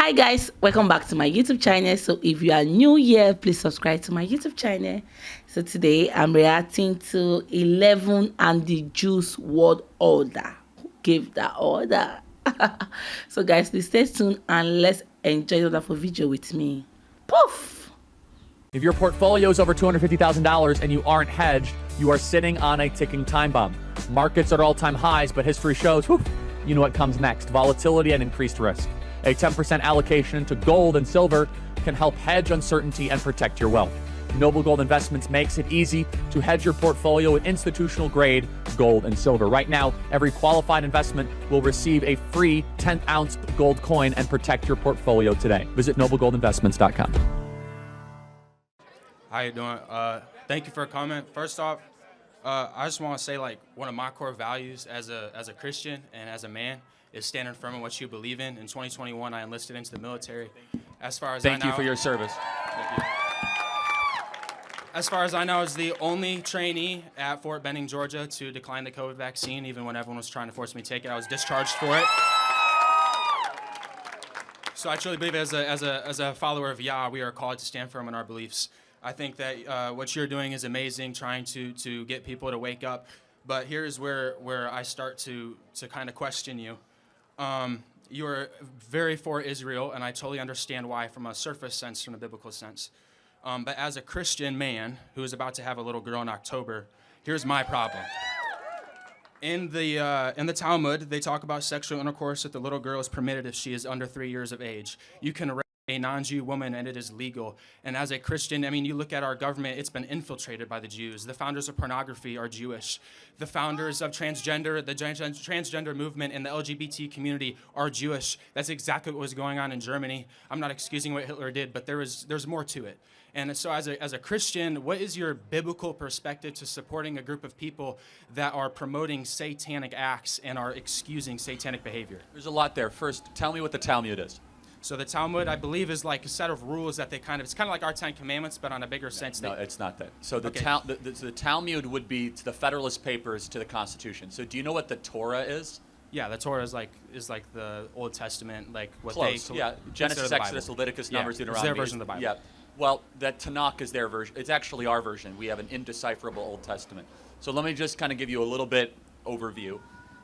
Hi guys, welcome back to my YouTube channel. So if you are new here, please subscribe to my YouTube channel. So today I'm reacting to 11 and the Juice World Order. Who gave that order? So guys, please stay tuned and let's enjoy the wonderful video with me. Poof! If your portfolio is over $250,000 and you aren't hedged, you are sitting on a ticking time bomb. Markets are at all-time highs, but history shows, you know what comes next: volatility and increased risk. A 10% allocation to gold and silver can help hedge uncertainty and protect your wealth. Noble Gold Investments makes it easy to hedge your portfolio with institutional-grade gold and silver. Right now, every qualified investment will receive a free 10-ounce gold coin and protect your portfolio today. Visit noblegoldinvestments.com. How you doing? Thank you for coming. First off, I just want to say, like, one of my core values as a Christian and as a man is standing firm in what you believe in. In 2021, I enlisted into the military. As far as Thank you for your service. Thank you. As far as I know, I was the only trainee at Fort Benning, Georgia, to decline the COVID vaccine, even when everyone was trying to force me to take it. I was discharged for it. So I truly believe, as a follower of Yah, we are called to stand firm in our beliefs. I think that what you're doing is amazing, trying to get people to wake up. But here's where I start to kind of question you. You're very for Israel, and I totally understand why from a surface sense, from a biblical sense. But as a Christian man who is about to have a little girl in October, here's my problem. In the Talmud, they talk about sexual intercourse with the little girl is permitted if she is under 3 years of age. You can rape a non-Jew woman and it is legal. And as a Christian, I mean, you look at our government, it's been infiltrated by the Jews. The founders of pornography are Jewish. The founders of transgender, the transgender movement and the LGBT community are Jewish. That's exactly what was going on in Germany. I'm not excusing what Hitler did, but there's more to it. And so as a Christian, what is your biblical perspective to supporting a group of people that are promoting satanic acts and are excusing satanic behavior? There's a lot there. First, tell me what the Talmud is. So the Talmud, I believe, is like a set of rules that it's kind of like our 10 Commandments, but on a bigger sense. No, it's not that. So the Talmud would be to the Federalist Papers to the Constitution. So do you know what the Torah is? Yeah, the Torah is like the Old Testament, like what Close. they Yeah, Genesis, Exodus, Leviticus, Numbers, Deuteronomy. It's their version of the Bible. Yeah. Well, that Tanakh is their version. It's actually our version. We have an indecipherable Old Testament. So let me just kind of give you a little bit overview,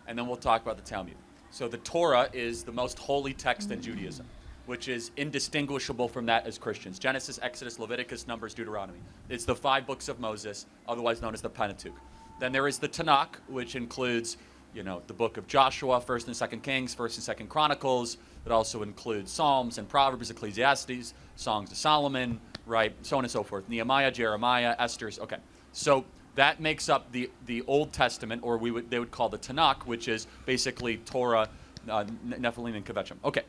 and then we'll talk about the Talmud. So the Torah is the most holy text in Judaism, which is indistinguishable from that as Christians. Genesis, Exodus, Leviticus, Numbers, Deuteronomy. It's the 5 books of Moses, otherwise known as the Pentateuch. Then there is the Tanakh, which includes, the book of Joshua, 1st and 2nd Kings, 1st and 2nd Chronicles. It also includes Psalms and Proverbs, Ecclesiastes, Songs of Solomon, right, so on and so forth. Nehemiah, Jeremiah, Esther's. Okay, so that makes up the Old Testament, or they would call the Tanakh, which is basically Torah, Nephilim, and Kvetchim. Okay.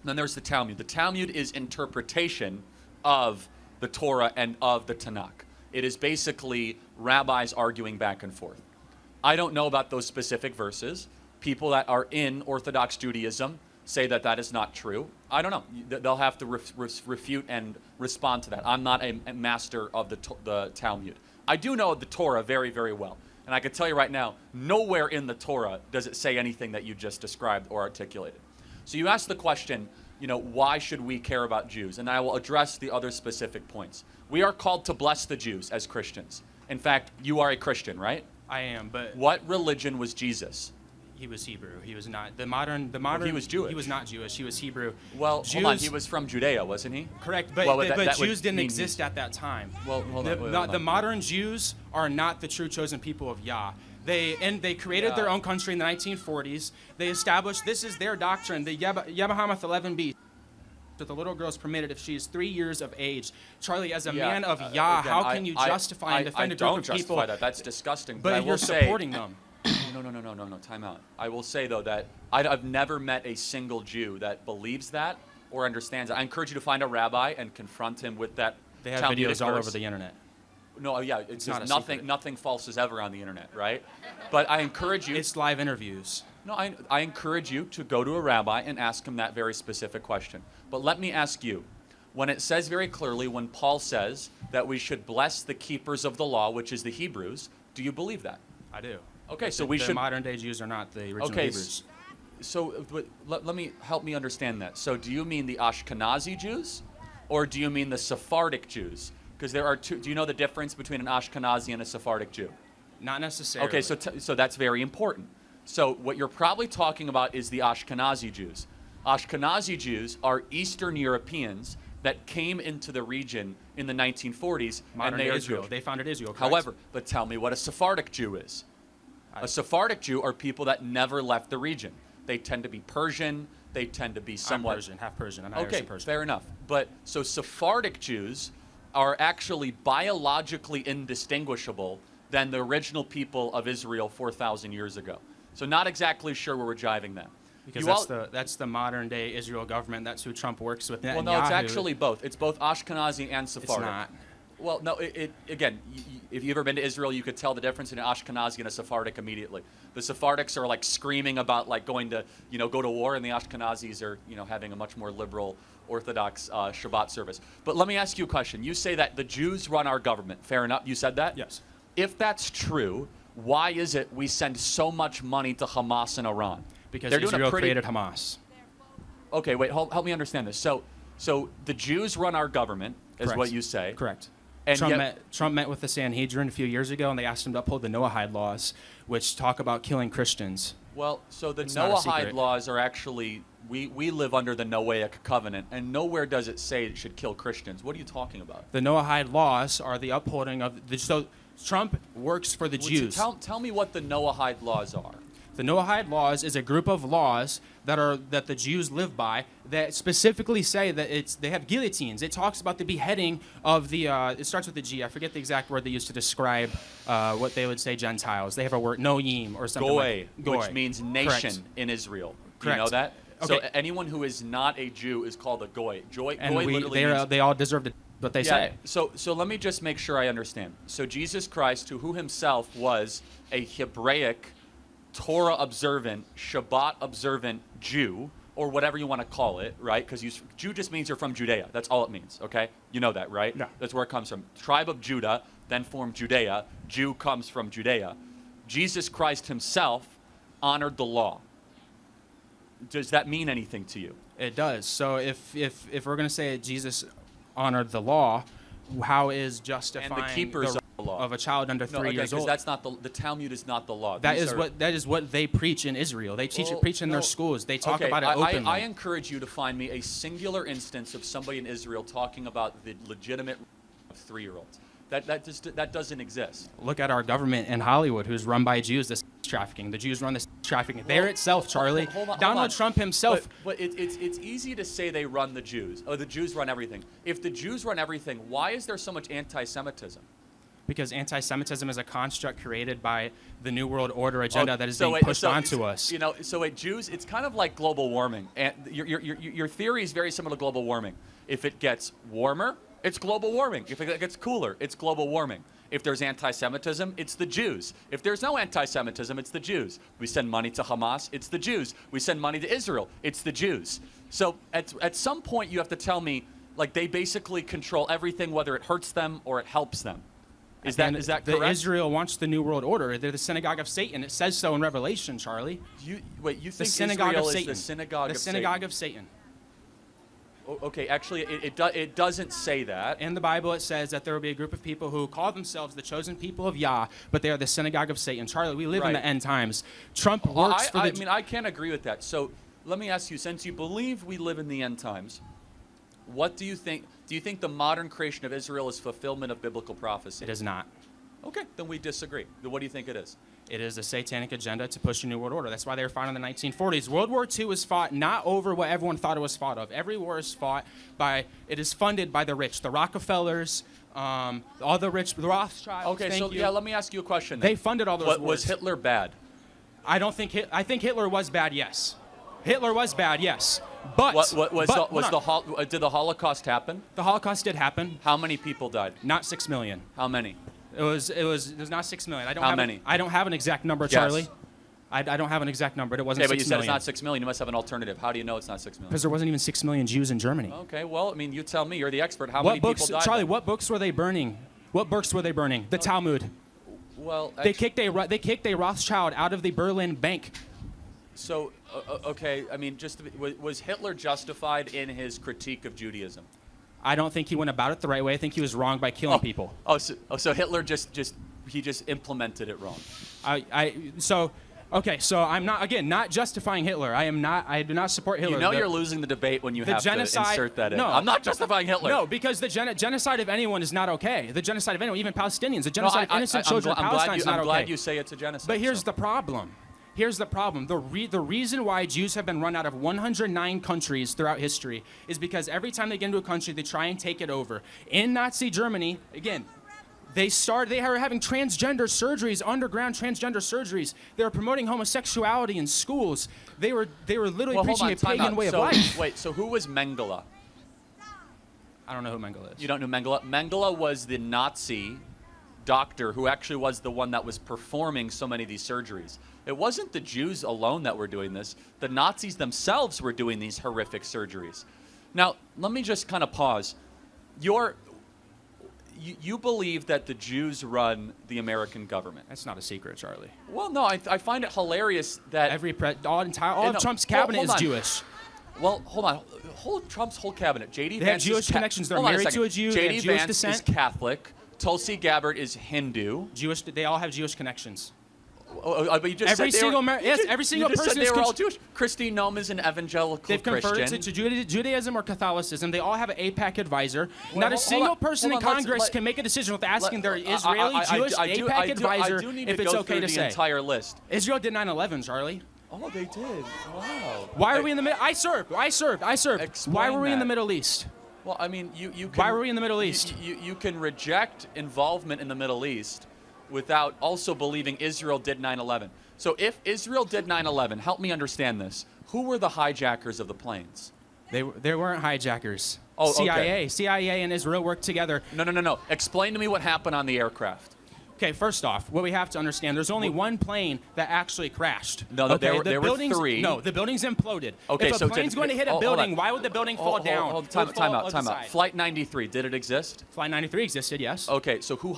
Then there's the Talmud. The Talmud is interpretation of the Torah and of the Tanakh. It is basically rabbis arguing back and forth. I don't know about those specific verses. People that are in Orthodox Judaism say that that is not true. I don't know. They'll have to refute and respond to that. I'm not a master of the Talmud. I do know the Torah very, very well. And I can tell you right now, nowhere in the Torah does it say anything that you just described or articulated. So you asked the question, why should we care about Jews? And I will address the other specific points. We are called to bless the Jews as Christians. In fact, you are a Christian, right? I am, but what religion was Jesus? He was Hebrew. He was not the modern. Well, he was Jewish. He was not Jewish. He was Hebrew. Well, hold on. He was from Judea, wasn't he? Correct, but but Jews didn't exist at that time. Well, hold on. The modern Jews are not the true chosen people of Yah. They created their own country in the 1940s. They established, this is their doctrine, the Yebahamath 11b. That the little girl is permitted if she is 3 years of age. Charlie, as a man of Yah, again, how can you justify and defend a group of people? I don't justify that. That's disgusting. But you're supporting them. No, time out. I will say, though, that I've never met a single Jew that believes that or understands it. I encourage you to find a rabbi and confront him with that. They have videos all over the internet. No, yeah, it's not nothing false is ever on the internet, right? But I encourage you. It's live interviews. No, I encourage you to go to a rabbi and ask him that very specific question. But let me ask you, when it says very clearly, when Paul says that we should bless the keepers of the law, which is the Hebrews, do you believe that? I do. Okay, so the modern day Jews are not the original Hebrews. let me help me understand that. So do you mean the Ashkenazi Jews, or do you mean the Sephardic Jews? Because there are two. Do you know the difference between an Ashkenazi and a Sephardic Jew? Not necessarily. Okay, so that's very important. So what you're probably talking about is the Ashkenazi Jews. Ashkenazi Jews are Eastern Europeans that came into the region in the 1940s, Modern and they day are Israel. Jewish. They founded Israel. Correct? However, but tell me what a Sephardic Jew is. A Sephardic Jew are people that never left the region. They tend to be Persian. They tend to be somewhat... I'm Persian, half Persian. I'm Irish Okay, and Persian. fair enough. But so Sephardic Jews are actually biologically indistinguishable than the original people of Israel 4,000 years ago. So not exactly sure where we're driving that. Because that's the modern day Israel government. That's who Trump works with. Well, no, it's actually both. It's both Ashkenazi and Sephardic. It's not. Well, no, again, if you've ever been to Israel, you could tell the difference in an Ashkenazi and a Sephardic immediately. The Sephardics are like screaming about like going to, go to war, and the Ashkenazis are, having a much more liberal, Orthodox Shabbat service. But let me ask you a question. You say that the Jews run our government. Fair enough. You said that? Yes. If that's true, why is it we send so much money to Hamas and Iran? Because They're doing Israel a pretty... created Hamas. Okay, wait, help me understand this. So the Jews run our government, is Correct. what you say. Correct. And Trump met with the Sanhedrin a few years ago, and they asked him to uphold the Noahide laws, which talk about killing Christians. Well, so the It's not a Noahide secret. laws are actually, we live under the Noahic covenant, and nowhere does it say it should kill Christians. What are you talking about? The Noahide laws are the upholding of the... So Trump works for the Jews. Tell me what the Noahide laws are. The Noahide laws is a group of laws that the Jews live by that specifically say that they have guillotines. It talks about the beheading of the it starts with the G. I forget the exact word they use to describe what they would say Gentiles. They have a word noyim or something Goy, Goy. which means nation Correct. in Israel. Do Correct. you know that? Okay. So anyone who is not a Jew is called a Goy. And Goy literally means... they all deserve what they say. So let me just make sure I understand. So Jesus Christ, who himself was a Hebraic, Torah observant, Shabbat observant Jew, or whatever you want to call it, right? Because Jew just means you're from Judea. That's all it means, okay? You know that, right? Yeah. That's where it comes from. Tribe of Judah, then formed Judea. Jew comes from Judea. Jesus Christ himself honored the law. Does that mean anything to you? It does. So if we're going to say that Jesus honored the law, how is justifying And the keepers of the law. Of a child under 3 years old? That's not the Talmud is not the law. That is what they preach in Israel. They preach in their schools. They talk about it openly. I encourage you to find me a singular instance of somebody in Israel talking about the legitimate of 3-year-olds. That doesn't exist. Look at our government in Hollywood, who's run by Jews. This trafficking. The Jews run this trafficking. There itself, Charlie. Hold on. Donald Trump himself. But it's easy to say they run the Jews. Oh, the Jews run everything. If the Jews run everything, why is there so much anti-Semitism? Because anti-Semitism is a construct created by the New World Order agenda that is being pushed onto us. Jews, it's kind of like global warming. And your theory is very similar to global warming. If it gets warmer, it's global warming. If it gets cooler, it's global warming. If there's anti-Semitism, it's the Jews. If there's no anti-Semitism, it's the Jews. We send money to Hamas, it's the Jews. We send money to Israel, it's the Jews. So at some point you have to tell me, like, they basically control everything, whether it hurts them or it helps them. Is that correct? Israel wants the New World Order. They're the synagogue of Satan. It says so in Revelation, Charlie. You think the synagogue Israel of Satan. is the synagogue of Satan? The synagogue of Satan. Okay, actually, it doesn't say that. In the Bible, it says that there will be a group of people who call themselves the chosen people of Yah, but they are the synagogue of Satan. Charlie, we live in the end times. Trump works for the... I can't agree with that. So let me ask you, since you believe we live in the end times, what do you think? Do you think the modern creation of Israel is fulfillment of biblical prophecy? It is not. Okay, then we disagree. Then what do you think it is? It is a satanic agenda to push a new world order. That's why they were fought in the 1940s. World War II was fought not over what everyone thought it was fought of. Every war is fought by, it is funded by the rich, the Rockefellers, all the rich, the Rothschilds. Okay, so let me ask you a question. They funded all those wars. Was Hitler bad? I think Hitler was bad, yes. Hitler was bad, yes. But did the Holocaust happen? The Holocaust did happen. How many people died? Not 6 million. How many? It was not 6 million. How many? I don't have an exact number, Charlie. I don't have an exact number. It wasn't 6 million. Okay, but you said it's not 6 million. You must have an alternative. How do you know it's not 6 million? Because there wasn't even 6 million Jews in Germany. Okay, well, I mean, you tell me. You're the expert. How many people died? Charlie, what books were they burning? What books were they burning? The Talmud. Well, they kicked a Rothschild out of the Berlin Bank. So, okay, I mean, was Hitler justified in his critique of Judaism? I don't think he went about it the right way. I think he was wrong by killing people. So Hitler just implemented it wrong. So I'm not justifying Hitler. I do not support Hitler. You know you're losing the debate when you have genocide, to insert that in. No, I'm not justifying Hitler. No, because the genocide of anyone is not okay. The genocide of anyone, even Palestinians, the genocide of innocent children in Palestine is not okay. I'm glad you say it's a genocide. But here's the problem. The reason why Jews have been run out of 109 countries throughout history is because every time they get into a country, they try and take it over. In Nazi Germany, again, they were having transgender surgeries, underground transgender surgeries. They were promoting homosexuality in schools. They were literally preaching a pagan way of life. Wait, so who was Mengele? I don't know who Mengele is. You don't know Mengele? Mengele was the Nazi doctor who actually was the one that was performing so many of these surgeries. It wasn't the Jews alone that were doing this. The Nazis themselves were doing these horrific surgeries. Now, let me just kind of pause. You believe that the Jews run the American government. That's not a secret, Charlie. Well, no, I find it hilarious that all of Trump's cabinet is Jewish. Well, hold on. Trump's whole cabinet. J.D. They Vance have Jewish connections. They're married to a Jew. They have Jewish descent. J.D. Vance is Catholic. Tulsi Gabbard is Hindu. Jewish. They all have Jewish connections. But you just every single person they were all Jewish. Christine Nome is an evangelical They've Christian. converted to Judaism or Catholicism. They all have an AIPAC advisor. Not a single person in Congress can make a decision without asking their Israeli Jewish AIPAC advisor if it's okay to say. The entire list. Israel did 9/11, Charlie. Oh, they did. Wow. Why are we in the middle? I served. Why were we in the Middle East? Well, I mean, you can. Why were we in the Middle East? You can reject involvement in the Middle East without also believing Israel did 9/11. So if Israel did 9/11, help me understand this. Who were the hijackers of the planes? They weren't hijackers. Oh, CIA. Okay. CIA and Israel worked together. No. Explain to me what happened on the aircraft. Okay, first off, what we have to understand, there's only one plane that actually crashed. No, okay? there were three. No, the building's imploded. Okay, if a plane's going to hit a building, why would the building fall down? Time out. Flight 93, did it exist? Flight 93 existed, yes. Okay, so who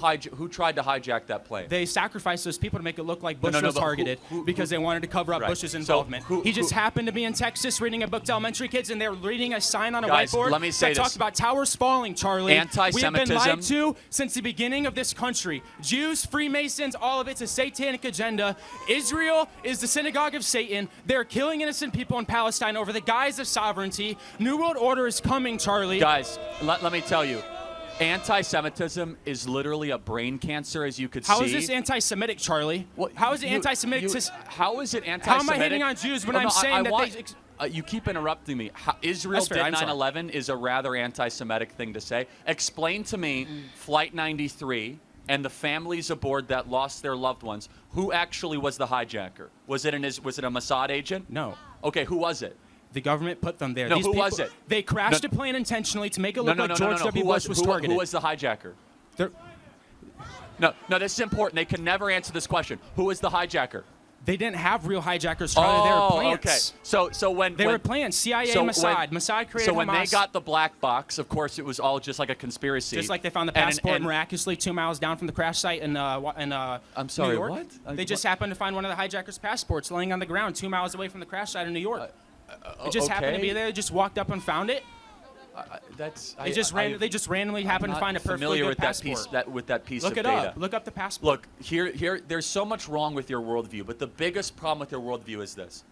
tried to hijack that plane? They sacrificed those people to make it look like Bush was targeted because they wanted to cover up Bush's involvement. So he just happened to be in Texas reading a book to elementary kids, and they're reading a sign on a Guys, whiteboard let me say that talks about towers falling, Charlie. Anti-Semitism. We have been lied to since the beginning of this country. Jews, Freemasons, all of it's a satanic agenda. Israel is the synagogue of Satan. They're killing innocent people in Palestine over the guise of sovereignty. New World Order is coming, Charlie. Guys, let me tell you, anti-Semitism is literally a brain cancer, as you could see. How is this anti-Semitic, Charlie? How is it anti-Semitic? How is it anti-Semitic? How am I hating on Jews when I'm saying you keep interrupting me. Israel did 9/11 is a rather anti-Semitic thing to say. Explain to me Flight 93 and the families aboard that lost their loved ones. Who actually was the hijacker? Was it a Mossad agent? No. Okay, who was it? The government put them there. No, who was it? They crashed a plane intentionally to make it look like George W. Bush was targeted. Who was the hijacker? No, this is important. They can never answer this question. Who was the hijacker? They didn't have real hijackers, Charlie. They were plants. Okay. So when they were plants, CIA, Mossad. Mossad created So when Hamas. they got the black box, of course, it was all just like a conspiracy. Just like they found the passport miraculously 2 miles down from the crash site in I'm sorry, New York. what? They just happened to find one of the hijackers' passports laying on the ground 2 miles away from the crash site in New York. It just happened to be there. They just walked up and found it. They just randomly happened to find a perfectly good passport. With that piece Look of it data. up. Look up the passport. Look, here, there's so much wrong with your worldview, but the biggest problem with your worldview is this,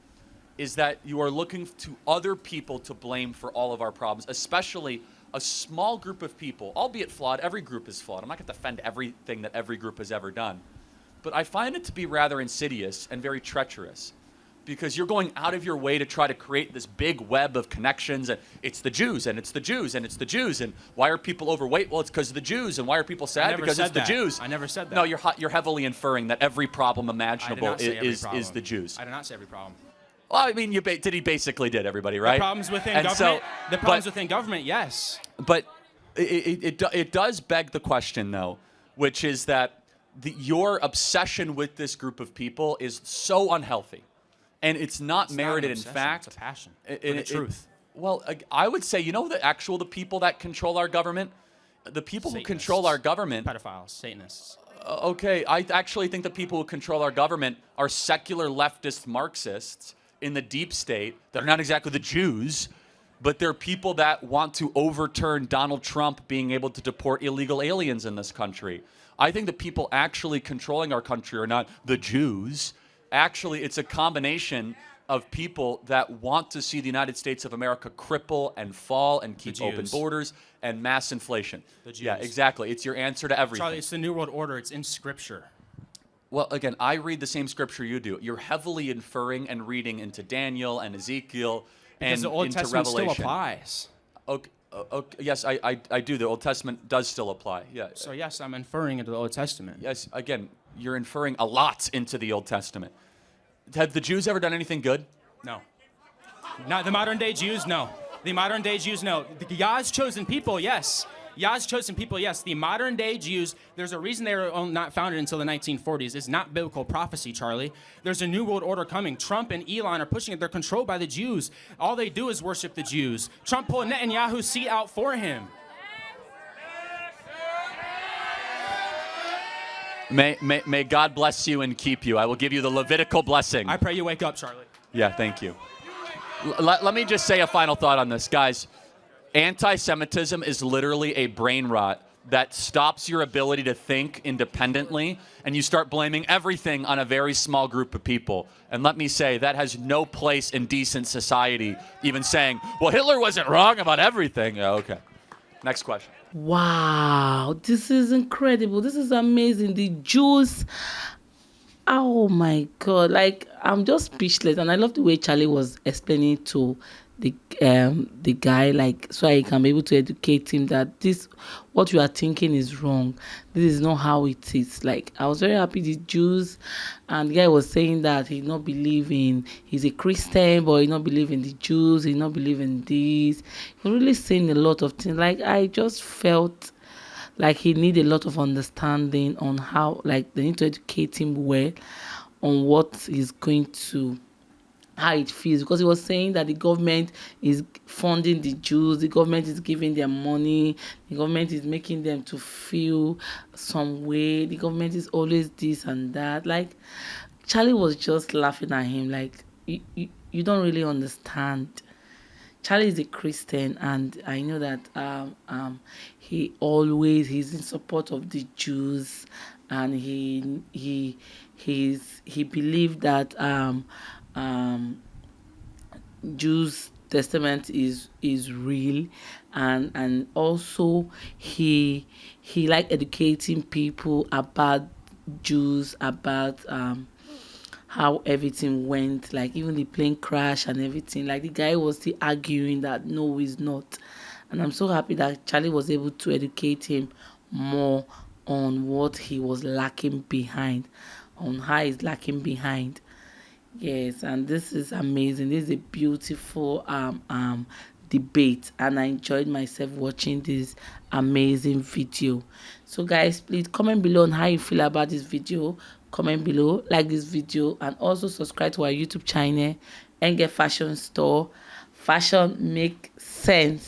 is that you are looking to other people to blame for all of our problems, especially a small group of people, albeit flawed. Every group is flawed. I'm not going to defend everything that every group has ever done. But I find it to be rather insidious and very treacherous, because you're going out of your way to try to create this big web of connections, and it's the Jews, and it's the Jews, and it's the Jews, and why are people overweight? Well, it's because of the Jews, and why are people sad? Because it's the Jews. I never said that. No, you're heavily inferring that every problem imaginable is the Jews. I did not say every problem. Well, I mean, he basically did, everybody, right? The problems within government. The problems within government, yes. But it does beg the question, though, which is that your obsession with this group of people is so unhealthy. And it's not merited, in fact. It's a passion for the truth. Well, I would say, the people that control our government, the people who control our government. Pedophiles, Satanists. Okay, I actually think the people who control our government are secular leftist Marxists in the deep state that are not exactly the Jews, but they're people that want to overturn Donald Trump being able to deport illegal aliens in this country. I think the people actually controlling our country are not the Jews. Actually, it's a combination of people that want to see the United States of America cripple and fall and keep open borders and mass inflation. The Jews. Yeah, exactly. It's your answer to everything. Charlie, it's the New World Order. It's in Scripture. Well, again, I read the same scripture you do. You're heavily inferring and reading into Daniel and Ezekiel Because and the Old into Testament Revelation. still applies. Okay, yes, I do. The Old Testament does still apply. Yeah. So yes, I'm inferring into the Old Testament. Yes, again, you're inferring a lot into the Old Testament. Have the Jews ever done anything good? No. Not the modern day Jews, no. The modern day Jews, no. The Yah's chosen people, yes. Yah's chosen people, yes. The modern day Jews, there's a reason they were not founded until the 1940s. It's not biblical prophecy, Charlie. There's a new world order coming. Trump and Elon are pushing it. They're controlled by the Jews. All they do is worship the Jews. Trump pulled Netanyahu's seat out for him. May God bless you and keep you. I will give you the Levitical blessing. I pray you wake up, Charlie. Yeah, thank you. Let me just say a final thought on this, guys. Anti-Semitism is literally a brain rot that stops your ability to think independently, and you start blaming everything on a very small group of people. And let me say, that has no place in decent society, even saying, well, Hitler wasn't wrong about everything. Oh, okay. Next question. Wow, this is incredible. This is amazing. The Jews. Oh my God. Like, I'm just speechless. And I love the way Charlie was explaining to the guy, like, so I can be able to educate him that this, what you are thinking is wrong. This is not how it is. Like, I was very happy the Jews, and the guy was saying that he not believe in, he's a Christian, but he not believe in the Jews, he not believe in this. He was really saying a lot of things. Like, I just felt like he need a lot of understanding on how, like, they need to educate him well on what is going to, how it feels, because he was saying that the government is funding the Jews, the government is giving them money, the government is making them to feel some way, the government is always this and that. Like, Charlie was just laughing at him, like, you don't really understand. Charlie is a Christian, and I know that he's in support of the Jews, and he believed that Jews testament is real, and also he like educating people about Jews, about how everything went, like even the plane crash and everything. Like, the guy was still arguing that no, he's not. And I'm so happy that Charlie was able to educate him more on what he was lacking behind, on how he's lacking behind. Yes, and this is amazing. This is a beautiful debate, and I enjoyed myself watching this amazing video. So guys, please comment below on how you feel about this video. Comment below, like this video, and also subscribe to our YouTube channel and get Fashion Store. Fashion make sense.